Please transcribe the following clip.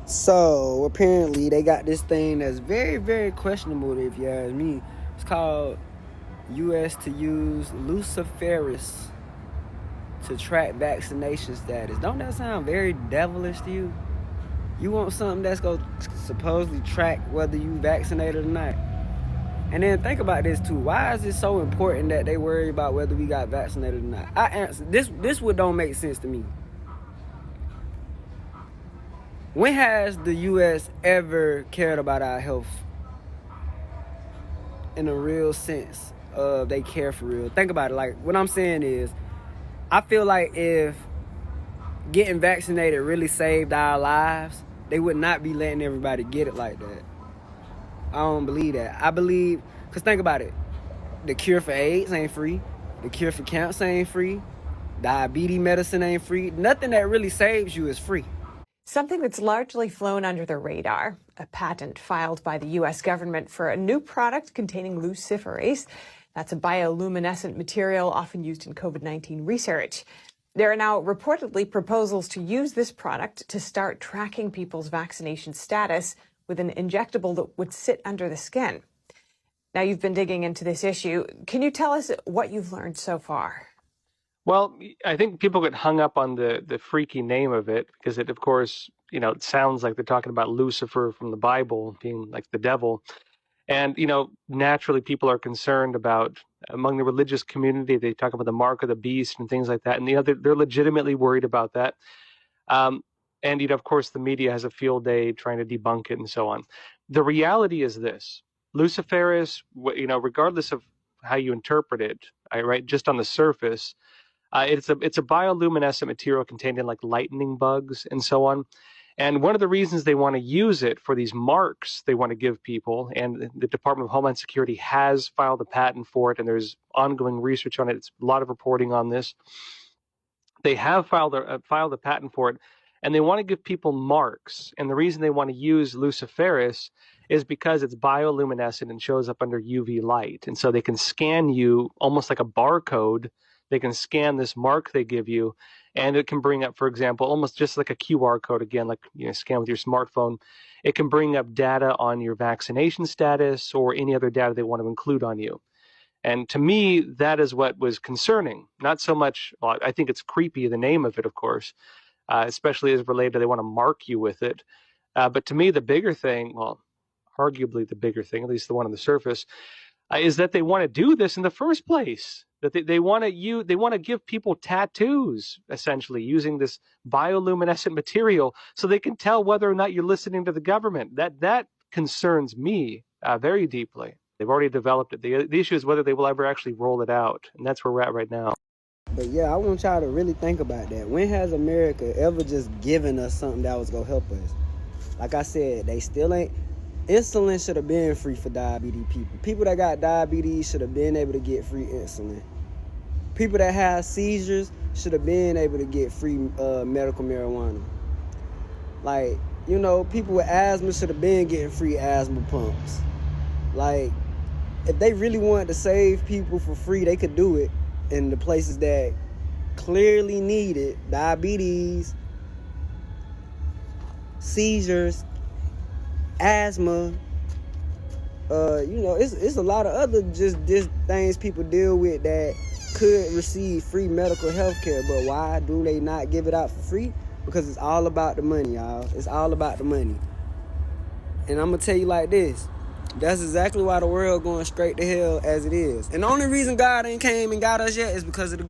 So apparently they got this thing that's very, very questionable if you ask me. It's called U.S. to use Luciferace to track vaccination status. Don't that sound very devilish to you? You want something that's going to supposedly track whether you vaccinated or not. And then think about this too. Why is it so important that they worry about whether we got vaccinated or not? I answer this what don't make sense to me. When has the U.S. ever cared about our health in a real sense of they care for real? Think about it. Like, what I'm saying is, I feel like if getting vaccinated really saved our lives, they would not be letting everybody get it like that. I don't believe that. I believe, because think about it. The cure for AIDS ain't free. The cure for cancer ain't free. Diabetes medicine ain't free. Nothing that really saves you is free. Something that's largely flown under the radar, a patent filed by the U.S. government for a new product containing Luciferace. That's a bioluminescent material often used in COVID-19 research. There are now reportedly proposals to use this product to start tracking people's vaccination status with an injectable that would sit under the skin. Now, you've been digging into this issue. Can you tell us what you've learned so far? Well, I think people get hung up on the freaky name of it because it, of course, it sounds like they're talking about Lucifer from the Bible being like the devil. And, naturally people are concerned about, among the religious community, they talk about the mark of the beast and things like that. And, they're legitimately worried about that. And, of course, the media has a field day trying to debunk it and so on. The reality is this. Luciferace, regardless of how you interpret it, right, just on the surface, it's a bioluminescent material contained in like lightning bugs and so on. And one of the reasons they want to use it for these marks they want to give people, and the Department of Homeland Security has filed a patent for it, and there's ongoing research on it. It's a lot of reporting on this. They have filed a patent for it, and they want to give people marks. And the reason they want to use Luciferace is because it's bioluminescent and shows up under UV light. And so they can scan you almost like a barcode. They can scan this mark they give you, and it can bring up, for example, almost just like a QR code, again, like scan with your smartphone. It can bring up data on your vaccination status or any other data they want to include on you. And to me, that is what was concerning. Not so much, well, I think it's creepy, the name of it, of course, especially as related to they want to mark you with it. But to me, the bigger thing, well, arguably the bigger thing, at least the one on the surface, is that they want to do this in the first place. That they want to give people tattoos, essentially, using this bioluminescent material so they can tell whether or not you're listening to the government. That concerns me very deeply. They've already developed it. The issue is whether they will ever actually roll it out, and that's where we're at right now. But yeah, I want y'all to really think about that. When has America ever just given us something that was going to help us? Like I said, they still ain't. Insulin should have been free for diabetes people. People that got diabetes should have been able to get free insulin. People that have seizures should have been able to get free medical marijuana. Like, people with asthma should have been getting free asthma pumps. Like, if they really wanted to save people for free, they could do it in the places that clearly need it. Diabetes, seizures, asthma, it's a lot of other just things people deal with that could receive free medical health care. But why do they not give it out for free? Because it's all about the money, y'all. It's all about the money. And I'm going to tell you like this. That's exactly why the world going straight to hell as it is. And the only reason God ain't came and got us yet is because of the